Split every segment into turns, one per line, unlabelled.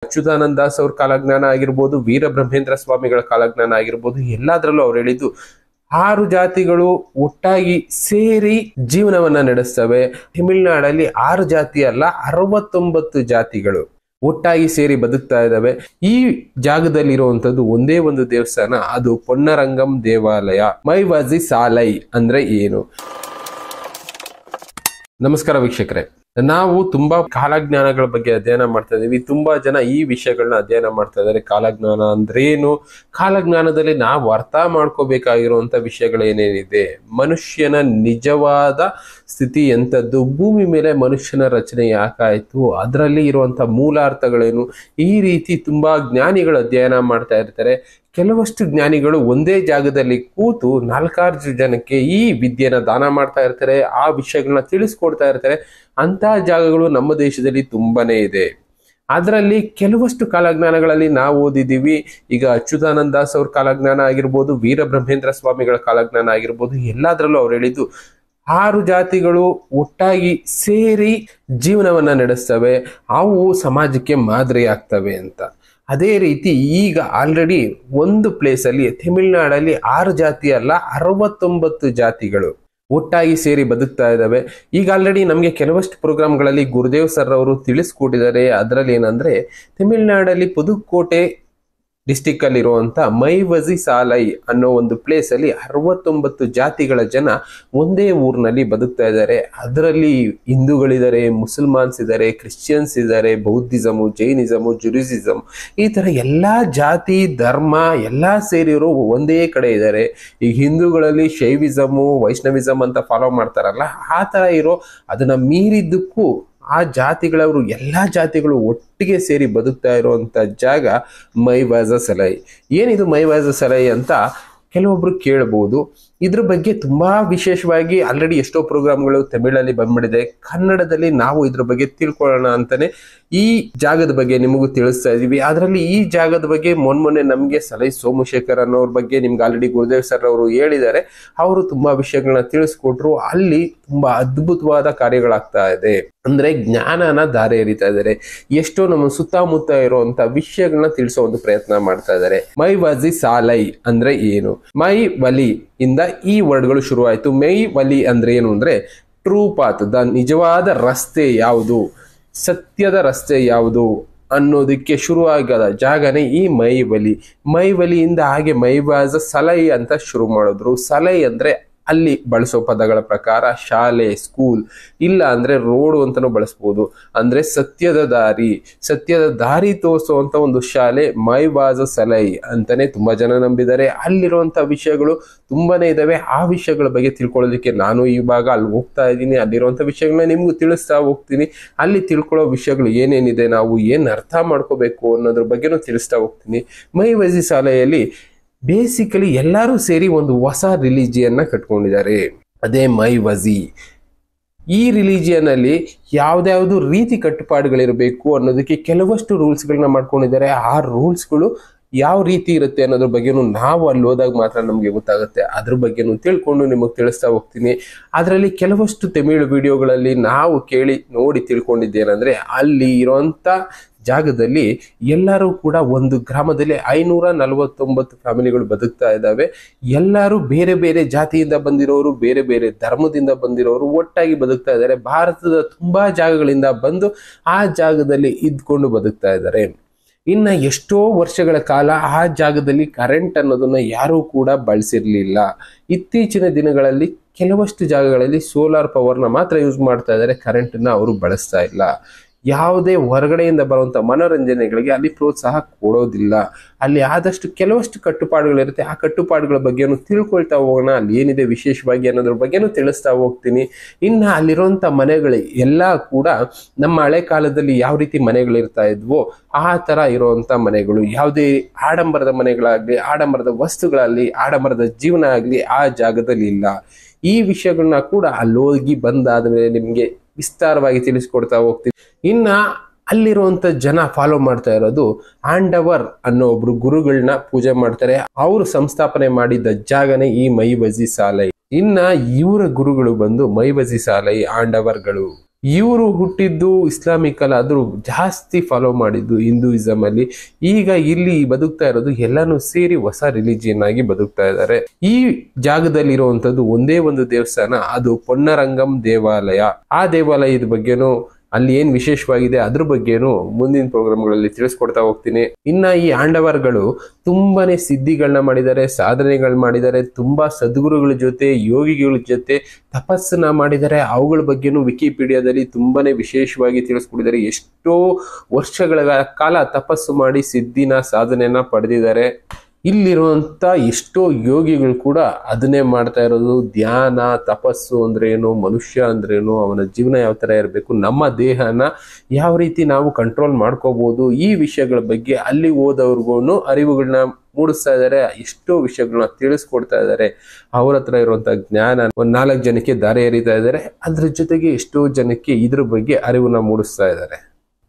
ಅಚ್ಯುತಾನಂದ ದಾಸ್ ಅವ್ರ ಕಾಲಜ್ಞಾನ ಆಗಿರ್ಬೋದು, ವೀರಬ್ರಹ್ಮೇಂದ್ರ ಸ್ವಾಮಿಗಳ ಕಾಲಜ್ಞಾನ ಆಗಿರ್ಬೋದು, ಎಲ್ಲಾದ್ರಲ್ಲೂ ಅವ್ರು ಹೇಳಿದ್ದು 6 ಜಾತಿಗಳು ಒಟ್ಟಾಗಿ ಸೇರಿ ಜೀವನವನ್ನ ನಡೆಸ್ತವೆ. ತಮಿಳುನಾಡಲ್ಲಿ 6 ಜಾತಿ ಅಲ್ಲ 69 ಜಾತಿಗಳು ಒಟ್ಟಾಗಿ ಸೇರಿ ಬದುಕ್ತಾ ಇದ್ದಾವೆ. ಈ ಜಾಗದಲ್ಲಿ ಇರುವಂತದ್ದು ಒಂದೇ ಒಂದು ದೇವಸ್ಥಾನ, ಅದು ಪೊನ್ನರಂಗಂ ದೇವಾಲಯ. ಮೈವಾಜಿ ಸಾಲೈ ಅಂದ್ರೆ ಏನು? ನಮಸ್ಕಾರ ವೀಕ್ಷಕರೇ, ನಾವು ತುಂಬಾ ಕಾಲಜ್ಞಾನಗಳ ಬಗ್ಗೆ ಅಧ್ಯಯನ ಮಾಡ್ತಾ ಇದೀವಿ. ತುಂಬಾ ಜನ ಈ ವಿಷಯಗಳನ್ನ ಅಧ್ಯಯನ ಮಾಡ್ತಾ ಇದ್ದಾರೆ. ಕಾಲಜ್ಞಾನ ಅಂದ್ರೇನು, ಕಾಲಜ್ಞಾನದಲ್ಲಿ ನಾವು ಅರ್ಥ ಮಾಡ್ಕೋಬೇಕಾಗಿರುವಂತ ವಿಷಯಗಳು ಏನೇನಿದೆ, ಮನುಷ್ಯನ ನಿಜವಾದ ಸ್ಥಿತಿ ಎಂಥದ್ದು, ಭೂಮಿ ಮೇಲೆ ಮನುಷ್ಯನ ರಚನೆ ಯಾಕಾಯ್ತು, ಅದರಲ್ಲಿ ಇರುವಂತ ಮೂಲಾರ್ಥಗಳೇನು, ಈ ರೀತಿ ತುಂಬಾ ಜ್ಞಾನಿಗಳು ಅಧ್ಯಯನ ಮಾಡ್ತಾ ಇರ್ತಾರೆ. ಕೆಲವಷ್ಟು ಜ್ಞಾನಿಗಳು ಒಂದೇ ಜಾಗದಲ್ಲಿ ಕೂತು 4-6 ಜನಕ್ಕೆ ಈ ವಿದ್ಯೆನ ದಾನ ಮಾಡ್ತಾ ಇರ್ತಾರೆ, ಆ ವಿಷಯಗಳನ್ನ ತಿಳಿಸ್ಕೊಡ್ತಾ ಇರ್ತಾರೆ. ಅಂತ ಜಾಗಗಳು ನಮ್ಮ ದೇಶದಲ್ಲಿ ತುಂಬಾನೇ ಇದೆ. ಅದರಲ್ಲಿ ಕೆಲವಷ್ಟು ಕಾಲಜ್ಞಾನಗಳಲ್ಲಿ ನಾವು ಓದಿದ್ದೀವಿ. ಈಗ ಅಚ್ಯುತಾನಂದ ದಾಸ್ ಅವ್ರ ಕಾಲಜ್ಞಾನ ಆಗಿರ್ಬೋದು, ವೀರಬ್ರಹ್ಮೇಂದ್ರ ಸ್ವಾಮಿಗಳ ಕಾಲಜ್ಞಾನ ಆಗಿರ್ಬೋದು, ಎಲ್ಲಾದ್ರಲ್ಲೂ ಅವ್ರು ಹೇಳಿದ್ದು 6 ಜಾತಿಗಳು ಒಟ್ಟಾಗಿ ಸೇರಿ ಜೀವನವನ್ನ ನಡೆಸ್ತವೆ, ಅವು ಸಮಾಜಕ್ಕೆ ಮಾದರಿ ಆಗ್ತವೆ ಅಂತ. ಅದೇ ರೀತಿ ಈಗ ಆಲ್ರೆಡಿ ಒಂದು ಪ್ಲೇಸ್ ಅಲ್ಲಿ ತಮಿಳುನಾಡಲ್ಲಿ 6 ಜಾತಿ ಅಲ್ಲ 69 ಜಾತಿಗಳು ಒಟ್ಟಾಗಿ ಸೇರಿ ಬದುಕ್ತಾ ಇದ್ದಾವೆ. ಈಗ ಆಲ್ರೆಡಿ ನಮಗೆ ಕೆಲವಷ್ಟು ಪ್ರೋಗ್ರಾಮ್ಗಳಲ್ಲಿ ಗುರುದೇವ್ ಸರ್ ಅವರು ತಿಳಿಸ್ಕೊಟ್ಟಿದ್ದಾರೆ. ಅದರಲ್ಲಿ ಏನಂದ್ರೆ, ತಮಿಳುನಾಡಲ್ಲಿ ಪುದುಕೋಟೆ ಡಿಸ್ಟಿಕ್ ಅಲ್ಲಿ ಇರುವಂತ ಮೈವಜಿ ಸಾಲೈ ಅನ್ನೋ ಒಂದು ಪ್ಲೇಸ್ ಅಲ್ಲಿ 69 ಜಾತಿಗಳ ಜನ ಒಂದೇ ಊರಿನಲ್ಲಿ ಬದುಕ್ತಾ ಇದ್ದಾರೆ. ಅದರಲ್ಲಿ ಹಿಂದೂಗಳಿದ್ದಾರೆ, ಮುಸಲ್ಮಾನ್ಸ್ ಇದ್ದಾರೆ, ಕ್ರಿಶ್ಚಿಯನ್ಸ್ ಇದ್ದಾರೆ, ಬೌದ್ಧಿಸಮು, ಜೈನಿಸಮು, ಜುಡಿಸಿಸಮ್, ಈ ತರ ಎಲ್ಲಾ ಜಾತಿ ಧರ್ಮ ಎಲ್ಲಾ ಸೇರಿರೋ ಒಂದೇ ಕಡೆ ಇದ್ದಾರೆ. ಈ ಹಿಂದೂಗಳಲ್ಲಿ ಶೈವಿಸಮು, ವೈಷ್ಣವಿಸಮ್ ಅಂತ ಫಾಲೋ ಮಾಡ್ತಾರಲ್ಲ, ಆ ತರ ಇರೋ ಅದನ್ನ ಮೀರಿದ್ದಕ್ಕೂ ಆ ಜಾತಿಗಳವರು ಎಲ್ಲಾ ಜಾತಿಗಳು ಒಟ್ಟಿಗೆ ಸೇರಿ ಬದುಕ್ತಾ ಇರುವಂತ ಜಾಗ ಮೈವಾಜ ಸಲೈ. ಏನಿದು ಮೈವಾಜ ಸಲೈ ಅಂತ ಕೆಲವೊಬ್ರು ಕೇಳಬಹುದು. ಇದ್ರ ಬಗ್ಗೆ ತುಂಬಾ ವಿಶೇಷವಾಗಿ ಆಲ್ರೆಡಿ ಎಷ್ಟೋ ಪ್ರೋಗ್ರಾಮ್ಗಳು ತಮಿಳಲ್ಲಿ ಬಂದ್ಬಿಟ್ಟಿದೆ. ಕನ್ನಡದಲ್ಲಿ ನಾವು ಇದ್ರ ಬಗ್ಗೆ ತಿಳ್ಕೊಳ್ಳೋಣ ಅಂತಾನೆ ಈ ಜಾಗದ ಬಗ್ಗೆ ನಿಮಗೂ ತಿಳಿಸ್ತಾ ಇದೀವಿ. ಅದರಲ್ಲಿ ಈ ಜಾಗದ ಬಗ್ಗೆ ಮೊನ್ನೆ ನಮ್ಗೆ ಸಲೈ ಸೋಮಶೇಖರ್ ಅನ್ನೋರ ಬಗ್ಗೆ ನಿಮ್ಗೆ ಆಲ್ರೆಡಿ ಗುರುದೇವ್ ಸರ್ ಅವರು ಹೇಳಿದ್ದಾರೆ. ಅವರು ತುಂಬಾ ವಿಷಯಗಳನ್ನ ತಿಳಿಸ್ಕೊಟ್ರು. ಅಲ್ಲಿ ತುಂಬಾ ಅದ್ಭುತವಾದ ಕಾರ್ಯಗಳಾಗ್ತಾ ಇದೆ. ಅಂದ್ರೆ ಜ್ಞಾನನ ದಾರಿ ಎರಿತಾ ಇದ್ದಾರೆ. ಎಷ್ಟೋ ನಮ್ಮ ಸುತ್ತಮುತ್ತ ಇರುವಂತ ವಿಷಯಗಳನ್ನ ತಿಳಿಸೋ ಒಂದು ಪ್ರಯತ್ನ ಮಾಡ್ತಾ ಇದ್ದಾರೆ. ಮೈವಾಜಿ ಸಾಲೈ ಅಂದ್ರೆ ಏನು? ಮೈ ವಲಿ ಇಂದ ಈ ವರ್ಡ್ಗಳು ಶುರುವಾಯಿತು. ಮೈ ವಲಿ ಅಂದ್ರೆ ಏನು ಅಂದ್ರೆ ಟ್ರೂ ಪಾತ್, ದ ನಿಜವಾದ ರಸ್ತೆ ಯಾವುದು, ಸತ್ಯದ ರಸ್ತೆ ಯಾವುದು ಅನ್ನೋದಕ್ಕೆ ಶುರುವಾಗದ ಜಾಗನೇ ಈ ಮೈವಲಿ. ಮೈವಲಿಯಿಂದ ಹಾಗೆ ಮೈವಾಜ ಸಲೈ ಅಂತ ಶುರು ಮಾಡಿದ್ರು. ಸಲೈ ಅಂದ್ರೆ ಅಲ್ಲಿ ಬಳಸೋ ಪದಗಳ ಪ್ರಕಾರ ಶಾಲೆ, ಸ್ಕೂಲ್, ಇಲ್ಲ ಅಂದ್ರೆ ರೋಡು ಅಂತಾನೂ ಬಳಸ್ಬೋದು. ಅಂದ್ರೆ ಸತ್ಯದ ದಾರಿ ತೋರಿಸುವಂತ ಒಂದು ಶಾಲೆ ಮೈವಾಜ ಸಲೈ ಅಂತಾನೆ ತುಂಬಾ ಜನ ನಂಬಿದ್ದಾರೆ. ಅಲ್ಲಿರುವಂತ ವಿಷಯಗಳು ತುಂಬಾನೇ ಇದಾವೆ. ಆ ವಿಷಯಗಳ ಬಗ್ಗೆ ತಿಳ್ಕೊಳ್ಳೋದಕ್ಕೆ ನಾನು ಇವಾಗ ಅಲ್ಲಿ ಹೋಗ್ತಾ ಇದ್ದೀನಿ. ಅಲ್ಲಿರುವಂತ ವಿಷಯಗಳನ್ನ ನಿಮ್ಗೂ ತಿಳಿಸ್ತಾ ಹೋಗ್ತೀನಿ. ಅಲ್ಲಿ ತಿಳ್ಕೊಳ್ಳೋ ವಿಷಯಗಳು ಏನೇನಿದೆ, ನಾವು ಏನ್ ಅರ್ಥ ಮಾಡ್ಕೋಬೇಕು ಅನ್ನೋದ್ರ ಬಗ್ಗೆನೂ ತಿಳಿಸ್ತಾ ಹೋಗ್ತೀನಿ. ಮೈವಾಜಿ ಶಾಲೆಯಲ್ಲಿ ಬೇಸಿಕಲಿ ಎಲ್ಲರೂ ಸೇರಿ ಒಂದು ಹೊಸ ರಿಲಿಜಿಯನ್ನ ಕಟ್ಕೊಂಡಿದ್ದಾರೆ, ಅದೇ ಮೈವಜಿ. ಈ ರಿಲಿಜಿಯನ್ ಅಲ್ಲಿ ಯಾವ್ದಾವ್ದು ರೀತಿ ಕಟ್ಟುಪಾಡುಗಳಿರಬೇಕು ಅನ್ನೋದಕ್ಕೆ ಕೆಲವಷ್ಟು ರೂಲ್ಸ್ಗಳನ್ನ ಮಾಡ್ಕೊಂಡಿದ್ದಾರೆ. ಆ ರೂಲ್ಸ್ಗಳು ಯಾವ ರೀತಿ ಇರುತ್ತೆ ಅನ್ನೋದ್ರ ಬಗ್ಗೆನೂ ನಾವು ಅಲ್ಲಿ ಹೋದಾಗ ಮಾತ್ರ ನಮ್ಗೆ ಗೊತ್ತಾಗುತ್ತೆ. ಅದ್ರ ಬಗ್ಗೆನೂ ತಿಳ್ಕೊಂಡು ನಿಮಗೆ ತಿಳಿಸ್ತಾ ಹೋಗ್ತೀನಿ. ಅದರಲ್ಲಿ ಕೆಲವಷ್ಟು ತಮಿಳು ವಿಡಿಯೋಗಳಲ್ಲಿ ನಾವು ಕೇಳಿ ನೋಡಿ ತಿಳ್ಕೊಂಡಿದ್ದೇನೆಂದ್ರೆ, ಅಲ್ಲಿ ಇರೋಂಥ ಜಾಗದಲ್ಲಿ ಎಲ್ಲರೂ ಕೂಡ ಒಂದು ಗ್ರಾಮದಲ್ಲಿ 549 ಫ್ಯಾಮಿಲಿಗಳು ಬದುಕ್ತಾ ಇದ್ದಾವೆ. ಎಲ್ಲರೂ ಬೇರೆ ಬೇರೆ ಜಾತಿಯಿಂದ ಬಂದಿರೋರು, ಬೇರೆ ಬೇರೆ ಧರ್ಮದಿಂದ ಬಂದಿರೋರು ಒಟ್ಟಾಗಿ ಬದುಕ್ತಾ ಇದ್ದಾರೆ. ಭಾರತದ ತುಂಬಾ ಜಾಗಗಳಿಂದ ಬಂದು ಆ ಜಾಗದಲ್ಲಿ ಇದ್ಕೊಂಡು ಬದುಕ್ತಾ ಇದ್ದಾರೆ. ಇನ್ನ ಎಷ್ಟೋ ವರ್ಷಗಳ ಕಾಲ ಆ ಜಾಗದಲ್ಲಿ ಕರೆಂಟ್ ಅನ್ನೋದನ್ನ ಯಾರೂ ಕೂಡ ಬಳಸಿರ್ಲಿಲ್ಲ. ಇತ್ತೀಚಿನ ದಿನಗಳಲ್ಲಿ ಕೆಲವಷ್ಟು ಜಾಗಗಳಲ್ಲಿ ಸೋಲಾರ್ ಪವರ್ನ ಮಾತ್ರ ಯೂಸ್ ಮಾಡ್ತಾ ಇದ್ದಾರೆ, ಕರೆಂಟ್ನ ಅವರು ಬಳಸ್ತಾ ಇಲ್ಲ. ಯಾವುದೇ ಹೊರಗಡೆಯಿಂದ ಬರುವಂತ ಮನೋರಂಜನೆಗಳಿಗೆ ಅಲ್ಲಿ ಪ್ರೋತ್ಸಾಹ ಕೊಡೋದಿಲ್ಲ. ಅಲ್ಲಿ ಆದಷ್ಟು ಕೆಲವಷ್ಟು ಕಟ್ಟುಪಾಡುಗಳಿರುತ್ತೆ. ಆ ಕಟ್ಟುಪಾಡುಗಳ ಬಗ್ಗೆನೂ ತಿಳ್ಕೊಳ್ತಾ ಹೋಗೋಣ. ಅಲ್ಲಿ ಏನಿದೆ ವಿಶೇಷವಾಗಿ ಅನ್ನೋದ್ರ ಬಗ್ಗೆನೂ ತಿಳಿಸ್ತಾ ಹೋಗ್ತೀನಿ. ಇನ್ನು ಅಲ್ಲಿರುವಂತ ಮನೆಗಳು ಎಲ್ಲ ಕೂಡ ನಮ್ಮ ಹಳೆ ಕಾಲದಲ್ಲಿ ಯಾವ ರೀತಿ ಮನೆಗಳಿರ್ತಾ ಇದ್ವೋ ಆ ತರ ಇರುವಂತ ಮನೆಗಳು. ಯಾವುದೇ ಆಡಂಬರದ ಮನೆಗಳಾಗ್ಲಿ, ಆಡಂಬರದ ವಸ್ತುಗಳಾಗ್ಲಿ, ಆಡಂಬರದ ಜೀವನ ಆಗ್ಲಿ ಆ ಜಾಗದಲ್ಲಿ ಇಲ್ಲ. ಈ ವಿಷಯಗಳನ್ನ ಕೂಡ ಅಲ್ಲಿ ಹೋಗಿ ಬಂದಾದ ಮೇಲೆ ನಿಮ್ಗೆ ವಿಸ್ತಾರವಾಗಿ ತಿಳಿಸ್ಕೊಡ್ತಾ ಹೋಗ್ತೀನಿ. ಇನ್ನ ಅಲ್ಲಿರುವಂತ ಜನ ಫಾಲೋ ಮಾಡ್ತಾ ಇರೋದು ಆಂಡವರ್ ಅನ್ನೋ ಒಬ್ರು ಗುರುಗಳನ್ನ ಪೂಜೆ ಮಾಡ್ತಾರೆ. ಅವರು ಸಂಸ್ಥಾಪನೆ ಮಾಡಿದ್ದ ಜಾಗನೇ ಈ ಮೈವಜಿ ಸಾಲೈ. ಇನ್ನ ಇವರ ಗುರುಗಳು ಬಂದು ಮೈವಜಿ ಸಾಲೈ ಆಂಡವರ್ಗಳು. ಇವರು ಹುಟ್ಟಿದ್ದು ಇಸ್ಲಾಮಿಕ್ ಅಲ್ಲ, ಆದ್ರೂ ಜಾಸ್ತಿ ಫಾಲೋ ಮಾಡಿದ್ದು ಹಿಂದೂಯಿಸಮ್ ಅಲ್ಲಿ. ಈಗ ಇಲ್ಲಿ ಬದುಕ್ತಾ ಇರೋದು ಎಲ್ಲಾನು ಸೇರಿ ಹೊಸ ರಿಲಿಜಿಯನ್ ಆಗಿ ಬದುಕ್ತಾ ಇದ್ದಾರೆ. ಈ ಜಾಗದಲ್ಲಿ ಇರುವಂತದ್ದು ಒಂದೇ ಒಂದು ದೇವಸ್ಥಾನ, ಅದು ಪೊನ್ನರಂಗಂ ದೇವಾಲಯ. ಆ ದೇವಾಲಯದ ಬಗ್ಗೆನೂ ಅಲ್ಲಿ ಏನ್ ವಿಶೇಷವಾಗಿದೆ ಅದ್ರ ಬಗ್ಗೆನೂ ಮುಂದಿನ ಪ್ರೋಗ್ರಾಮ್ಗಳಲ್ಲಿ ತಿಳಿಸ್ಕೊಡ್ತಾ ಹೋಗ್ತೀನಿ. ಇನ್ನ ಈ ಆಂಡವರ್ಗಳು ತುಂಬಾನೇ ಸಿದ್ಧಿಗಳನ್ನ ಮಾಡಿದ್ದಾರೆ, ಸಾಧನೆಗಳು ಮಾಡಿದ್ದಾರೆ, ತುಂಬಾ ಸದ್ಗುರುಗಳ ಜೊತೆ ಯೋಗಿಗಳ ಜೊತೆ ತಪಸ್ಸನ್ನ ಮಾಡಿದ್ದಾರೆ. ಅವುಗಳ ಬಗ್ಗೆನೂ ವಿಕಿಪೀಡಿಯಾದಲ್ಲಿ ತುಂಬಾನೇ ವಿಶೇಷವಾಗಿ ತಿಳಿಸ್ಕೊಟ್ಟಿದ್ದಾರೆ. ಎಷ್ಟೋ ವರ್ಷಗಳ ಕಾಲ ತಪಸ್ಸು ಮಾಡಿ ಸಿದ್ಧಿನ ಸಾಧನೆಯನ್ನ ಪಡೆದಿದ್ದಾರೆ. ಇಲ್ಲಿರುವಂತ ಎಷ್ಟೋ ಯೋಗಿಗಳು ಕೂಡ ಅದನ್ನೇ ಮಾಡ್ತಾ ಇರೋದು. ಧ್ಯಾನ ತಪಸ್ಸು ಅಂದ್ರೇನು, ಮನುಷ್ಯ ಅಂದ್ರೇನು, ಅವನ ಜೀವನ ಯಾವ ತರ ಇರಬೇಕು, ನಮ್ಮ ದೇಹನ ಯಾವ ರೀತಿ ನಾವು ಕಂಟ್ರೋಲ್ ಮಾಡ್ಕೋಬಹುದು, ಈ ವಿಷಯಗಳ ಬಗ್ಗೆ ಅಲ್ಲಿ ಓದೋರ್ಗು ಅರಿವುಗಳನ್ನ ಮೂಡಿಸ್ತಾ ಇದ್ದಾರೆ. ಎಷ್ಟೋ ವಿಷಯಗಳನ್ನ ತಿಳಿಸ್ಕೊಡ್ತಾ ಇದ್ದಾರೆ. ಅವ್ರ ಹತ್ರ ಇರುವಂತ ಜ್ಞಾನ 4 ಜನಕ್ಕೆ ದಾರಿ ಎರಿತಾ ಇದ್ದಾರೆ. ಅದ್ರ ಜೊತೆಗೆ ಎಷ್ಟೋ ಜನಕ್ಕೆ ಇದ್ರ ಬಗ್ಗೆ ಅರಿವನ್ನ ಮೂಡಿಸ್ತಾ ಇದ್ದಾರೆ.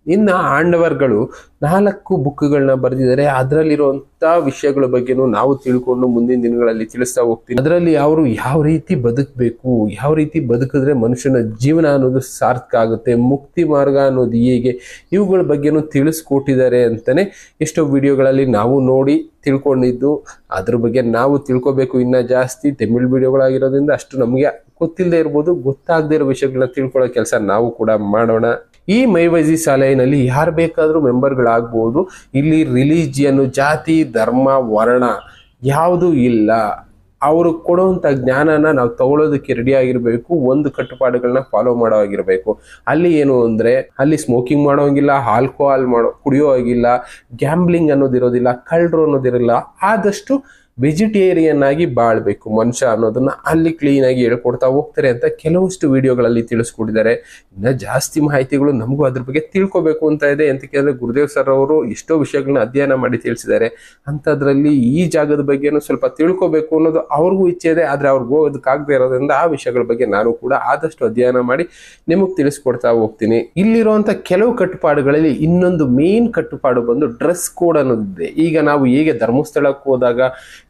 ಇನ್ನ ಆಂಡವರ್ಗಳು 4 ಬುಕ್ಗಳನ್ನ ಬರೆದಿದ್ದಾರೆ. ಅದರಲ್ಲಿರುವಂತ ವಿಷಯಗಳ ಬಗ್ಗೆನೂ ನಾವು ತಿಳ್ಕೊಂಡು ಮುಂದಿನ ದಿನಗಳಲ್ಲಿ ತಿಳಿಸ್ತಾ ಹೋಗ್ತೀನಿ. ಅದರಲ್ಲಿ ಅವರು ಯಾವ ರೀತಿ ಬದುಕಬೇಕು, ಯಾವ ರೀತಿ ಬದುಕಿದ್ರೆ ಮನುಷ್ಯನ ಜೀವನ ಅನ್ನೋದು ಸಾರ್ಥಕ ಆಗುತ್ತೆ, ಮುಕ್ತಿ ಮಾರ್ಗ ಅನ್ನೋದು ಹೇಗೆ, ಇವುಗಳ ಬಗ್ಗೆನೂ ತಿಳಿಸ್ಕೊಟ್ಟಿದ್ದಾರೆ ಅಂತಾನೆ ಎಷ್ಟೋ ವಿಡಿಯೋಗಳಲ್ಲಿ ನಾವು ನೋಡಿ ತಿಳ್ಕೊಂಡಿದ್ದು. ಅದ್ರ ಬಗ್ಗೆ ನಾವು ತಿಳ್ಕೊಬೇಕು ಇನ್ನ ಜಾಸ್ತಿ. ತಮಿಳ್ ವಿಡಿಯೋಗಳಾಗಿರೋದ್ರಿಂದ ಅಷ್ಟು ನಮಗೆ ಗೊತ್ತಿಲ್ಲದೆ ಇರ್ಬೋದು, ಗೊತ್ತಾಗದೇ ಇರೋ ವಿಷಯಗಳನ್ನ ತಿಳ್ಕೊಳ್ಳೋ ಕೆಲಸ ನಾವು ಕೂಡ ಮಾಡೋಣ. ಈ ಮೈವಜಿ ಶಾಲೆಯಲ್ಲಿ ಯಾರು ಬೇಕಾದ್ರೂ ಮೆಂಬರ್ಗಳಾಗ್ಬೋದು. ಇಲ್ಲಿ ರಿಲಿಜಿಯನ್, ಜಾತಿ, ಧರ್ಮ, ವರ್ಣ ಯಾವುದೂ ಇಲ್ಲ. ಅವರು ಕೊಡುವಂಥ ಜ್ಞಾನನ ನಾವು ತಗೊಳ್ಳೋದಕ್ಕೆ ರೆಡಿ ಆಗಿರಬೇಕು. ಒಂದು ಕಟ್ಟುಪಾಡುಗಳನ್ನ ಫಾಲೋ ಮಾಡೋ ಆಗಿರಬೇಕು. ಅಲ್ಲಿ ಏನು ಅಂದರೆ ಅಲ್ಲಿ ಸ್ಮೋಕಿಂಗ್ ಮಾಡೋಂಗಿಲ್ಲ, ಆಲ್ಕೋಹಾಲ್ ಕುಡಿಯೋ ಆಗಿಲ್ಲ, ಗ್ಯಾಂಬ್ಲಿಂಗ್ ಅನ್ನೋದಿರೋದಿಲ್ಲ, ಕಳ್ಳರು ಅನ್ನೋದಿರಲ್ಲ. ಆದಷ್ಟು ವೆಜಿಟೇರಿಯನ್ ಆಗಿ ಬಾಳ್ಬೇಕು ಮನುಷ್ಯ ಅನ್ನೋದನ್ನ ಅಲ್ಲಿ ಕ್ಲೀನ್ ಆಗಿ ಹೇಳ್ಕೊಡ್ತಾ ಹೋಗ್ತಾರೆ ಅಂತ ಕೆಲವಷ್ಟು ವಿಡಿಯೋಗಳಲ್ಲಿ ತಿಳಿಸ್ಕೊಟ್ಟಿದ್ದಾರೆ. ಇನ್ನ ಜಾಸ್ತಿ ಮಾಹಿತಿಗಳು ನಮಗೂ ಅದ್ರ ಬಗ್ಗೆ ತಿಳ್ಕೊಬೇಕು ಅಂತ ಇದೆ. ಅಂತ ಕೇಳಿದ್ರೆ ಗುರುದೇವ್ ಸರ್ ಅವರು ಎಷ್ಟೋ ವಿಷಯಗಳನ್ನ ಅಧ್ಯಯನ ಮಾಡಿ ತಿಳಿಸಿದ್ದಾರೆ. ಅಂಥದ್ರಲ್ಲಿ ಈ ಜಾಗದ ಬಗ್ಗೆನೂ ಸ್ವಲ್ಪ ತಿಳ್ಕೊಬೇಕು ಅನ್ನೋದು ಅವ್ರಿಗೂ ಇಚ್ಛೆ ಇದೆ. ಆದ್ರೆ ಅವ್ರಿಗೆ ಹೋಗೋದಕ್ಕಾಗದೇ ಇರೋದ್ರಿಂದ ಆ ವಿಷಯಗಳ ಬಗ್ಗೆ ನಾನು ಕೂಡ ಆದಷ್ಟು ಅಧ್ಯಯನ ಮಾಡಿ ನಿಮಗೆ ತಿಳಿಸ್ಕೊಡ್ತಾ ಹೋಗ್ತೀನಿ. ಇಲ್ಲಿರುವಂತ ಕೆಲವು ಕಟ್ಟುಪಾಡುಗಳಲ್ಲಿ ಇನ್ನೊಂದು ಮೇನ್ ಕಟ್ಟುಪಾಡು ಬಂದು ಡ್ರೆಸ್ ಕೋಡ್ ಅನ್ನೋದಿದೆ. ಈಗ ನಾವು ಹೇಗೆ ಧರ್ಮಸ್ಥಳಕ್ಕೆ ಹೋದಾಗ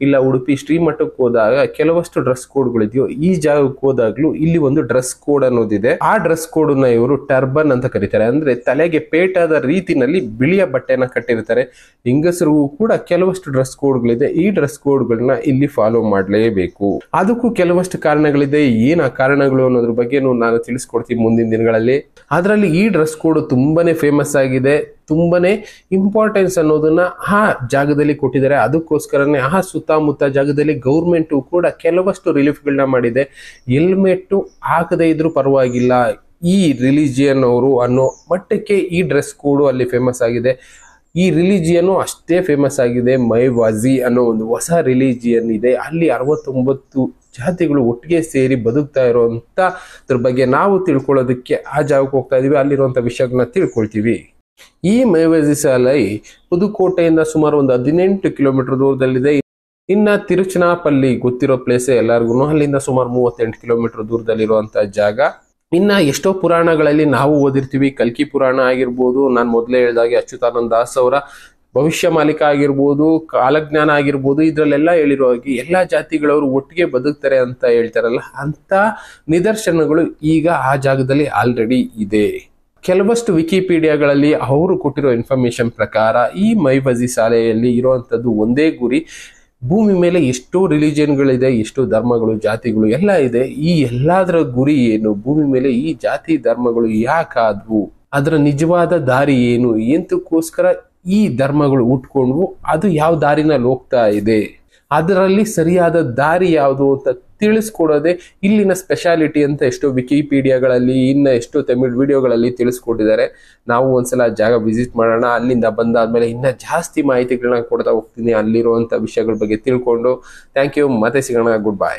ಇಲ್ಲ ಉಡುಪಿ ಶ್ರೀಮಠಕ್ಕೆ ಹೋದಾಗ ಕೆಲವಷ್ಟು ಡ್ರೆಸ್ ಕೋಡ್ಗಳಿದೆಯೋ, ಈ ಜಾಗಕ್ಕೆ ಹೋದಾಗ್ಲೂ ಇಲ್ಲಿ ಒಂದು ಡ್ರೆಸ್ ಕೋಡ್ ಅನ್ನೋದಿದೆ. ಆ ಡ್ರೆಸ್ ಕೋಡ್ ನ ಇವರು ಟರ್ಬನ್ ಅಂತ ಕರೀತಾರೆ. ಅಂದ್ರೆ ತಲೆಗೆ ಪೇಟಾದ ರೀತಿನಲ್ಲಿ ಬಿಳಿಯ ಬಟ್ಟೆನ ಕಟ್ಟಿರ್ತಾರೆ. ಹೆಂಗಸರಿಗೂ ಕೂಡ ಕೆಲವಷ್ಟು ಡ್ರೆಸ್ ಕೋಡ್ಗಳಿದೆ. ಈ ಡ್ರೆಸ್ ಕೋಡ್ಗಳನ್ನ ಇಲ್ಲಿ ಫಾಲೋ ಮಾಡಲೇಬೇಕು. ಅದಕ್ಕೂ ಕೆಲವಷ್ಟು ಕಾರಣಗಳಿದೆ. ಏನ ಕಾರಣಗಳು ಅನ್ನೋದ್ರ ಬಗ್ಗೆ ನಾನು ತಿಳಿಸ್ಕೊಡ್ತೀನಿ ಮುಂದಿನ ದಿನಗಳಲ್ಲಿ. ಅದರಲ್ಲಿ ಈ ಡ್ರೆಸ್ ಕೋಡ್ ತುಂಬಾನೇ ಫೇಮಸ್ ಆಗಿದೆ, ತುಂಬಾನೇ ಇಂಪಾರ್ಟೆನ್ಸ್ ಅನ್ನೋದನ್ನ ಆ ಜಾಗದಲ್ಲಿ ಕೊಟ್ಟಿದ್ದಾರೆ. ಅದಕ್ಕೋಸ್ಕರನೇ ಆ ಸುತ್ತಮುತ್ತ ಜಾಗದಲ್ಲಿ ಗೌರ್ಮೆಂಟ್ ಕೂಡ ಕೆಲವಷ್ಟು ರಿಲೀಫ್ಗಳನ್ನ ಮಾಡಿದೆ. ಹೆಲ್ಮೆಟ್ ಹಾಕದೇ ಇದ್ರೂ ಪರವಾಗಿಲ್ಲ ಈ ರಿಲಿಜಿಯನ್ ಅವರು ಅನ್ನೋ ಮಟ್ಟಕ್ಕೆ ಈ ಡ್ರೆಸ್ ಕೋಡ್ ಅಲ್ಲಿ ಫೇಮಸ್ ಆಗಿದೆ. ಈ ರಿಲಿಜಿಯನ್ ಅಷ್ಟೇ ಫೇಮಸ್ ಆಗಿದೆ. ಮೈವಾಜಿ ಅನ್ನೋ ಒಂದು ಹೊಸ ರಿಲಿಜಿಯನ್ ಇದೆ. ಅಲ್ಲಿ 69 ಜಾತಿಗಳು ಒಟ್ಟಿಗೆ ಸೇರಿ ಬದುಕ್ತಾ ಇರುವಂತ ಅದ್ರ ಬಗ್ಗೆ ನಾವು ತಿಳ್ಕೊಳ್ಳೋದಕ್ಕೆ ಆ ಜಾಗಕ್ಕೆ ಹೋಗ್ತಾ ಇದೀವಿ. ಅಲ್ಲಿರುವಂತ ವಿಷಯಗಳನ್ನ ತಿಳ್ಕೊಳ್ತೀವಿ. ಈ ಮೈವಜಿ ಶಾಲೆ ಪುದುಕೋಟೆಯಿಂದ ಸುಮಾರು ಒಂದು 18 ಕಿಲೋಮೀಟರ್ ದೂರದಲ್ಲಿದೆ. ಇನ್ನ ತಿರುಚನಾಪಲ್ಲಿ ಗೊತ್ತಿರೋ ಪ್ಲೇಸ್ ಎಲ್ಲರಿಗೂ, ಅಲ್ಲಿಂದ ಸುಮಾರು 38 ಕಿಲೋಮೀಟರ್ ದೂರದಲ್ಲಿರುವಂತಹ ಜಾಗ. ಇನ್ನ ಎಷ್ಟೋ ಪುರಾಣಗಳಲ್ಲಿ ನಾವು ಓದಿರ್ತೀವಿ. ಕಲ್ಕಿ ಪುರಾಣ ಆಗಿರ್ಬೋದು, ನಾನು ಮೊದಲೇ ಹೇಳಿದಾಗೆ ಅಚ್ಯುತಾನಂದ ದಾಸ್ ಅವರ ಭವಿಷ್ಯ ಮಾಲಿಕ ಆಗಿರ್ಬೋದು, ಕಾಲಜ್ಞಾನ ಆಗಿರ್ಬೋದು, ಇದ್ರಲ್ಲೆಲ್ಲ ಹೇಳಿರೋ ಹಾಗೆ ಎಲ್ಲಾ ಜಾತಿಗಳವರು ಒಟ್ಟಿಗೆ ಬದುಕ್ತಾರೆ ಅಂತ ಹೇಳ್ತಾರಲ್ಲ, ಅಂತ ನಿದರ್ಶನಗಳು ಈಗ ಆ ಜಾಗದಲ್ಲಿ ಆಲ್ರೆಡಿ ಇದೆ. ಕೆಲವಷ್ಟು ವಿಕಿಪೀಡಿಯಾಗಳಲ್ಲಿ ಅವರು ಕೊಟ್ಟಿರೋ ಇನ್ಫಾರ್ಮೇಶನ್ ಪ್ರಕಾರ ಈ ಮೈವಜಿ ಶಾಲೆಯಲ್ಲಿ ಇರುವಂತದ್ದು ಒಂದೇ ಗುರಿ. ಭೂಮಿ ಮೇಲೆ ಎಷ್ಟೋ ರಿಲಿಜಿಯನ್ಗಳಿದೆ, ಎಷ್ಟೋ ಧರ್ಮಗಳು, ಜಾತಿಗಳು ಎಲ್ಲ ಇದೆ. ಈ ಎಲ್ಲದರ ಗುರಿ ಏನು, ಭೂಮಿ ಮೇಲೆ ಈ ಜಾತಿ ಧರ್ಮಗಳು ಯಾಕಾದ್ವು, ಅದರ ನಿಜವಾದ ದಾರಿ ಏನು, ಎಂತಕ್ಕೋಸ್ಕರ ಈ ಧರ್ಮಗಳು ಹುಟ್ಕೊಂಡ್ವು, ಅದು ಯಾವ ದಾರಿನಲ್ಲಿ ಹೋಗ್ತಾ ಇದೆ, ಅದರಲ್ಲಿ ಸರಿಯಾದ ದಾರಿ ಯಾವುದು ಅಂತ ತಿಳಿಸ್ಕೊಡೋದೆ ಇಲ್ಲಿನ ಸ್ಪೆಷಾಲಿಟಿ ಅಂತ ಎಷ್ಟೋ ವಿಕಿಪೀಡಿಯಾಗಳಲ್ಲಿ, ಇನ್ನ ಎಷ್ಟೋ ತಮಿಳ್ ವಿಡಿಯೋಗಳಲ್ಲಿ ತಿಳಿಸ್ಕೊಟ್ಟಿದ್ದಾರೆ. ನಾವು ಒಂದ್ಸಲ ಜಾಗ ವಿಸಿಟ್ ಮಾಡೋಣ. ಅಲ್ಲಿಂದ ಬಂದಾದ್ಮೇಲೆ ಇನ್ನ ಜಾಸ್ತಿ ಮಾಹಿತಿಗಳನ್ನ ಕೊಡ್ತಾ ಹೋಗ್ತೀನಿ ಅಲ್ಲಿರುವಂತ ವಿಷಯಗಳ ಬಗ್ಗೆ ತಿಳ್ಕೊಂಡು. Thank you. ಮತ್ತೆ ಸಿಗೋಣ. Good bye.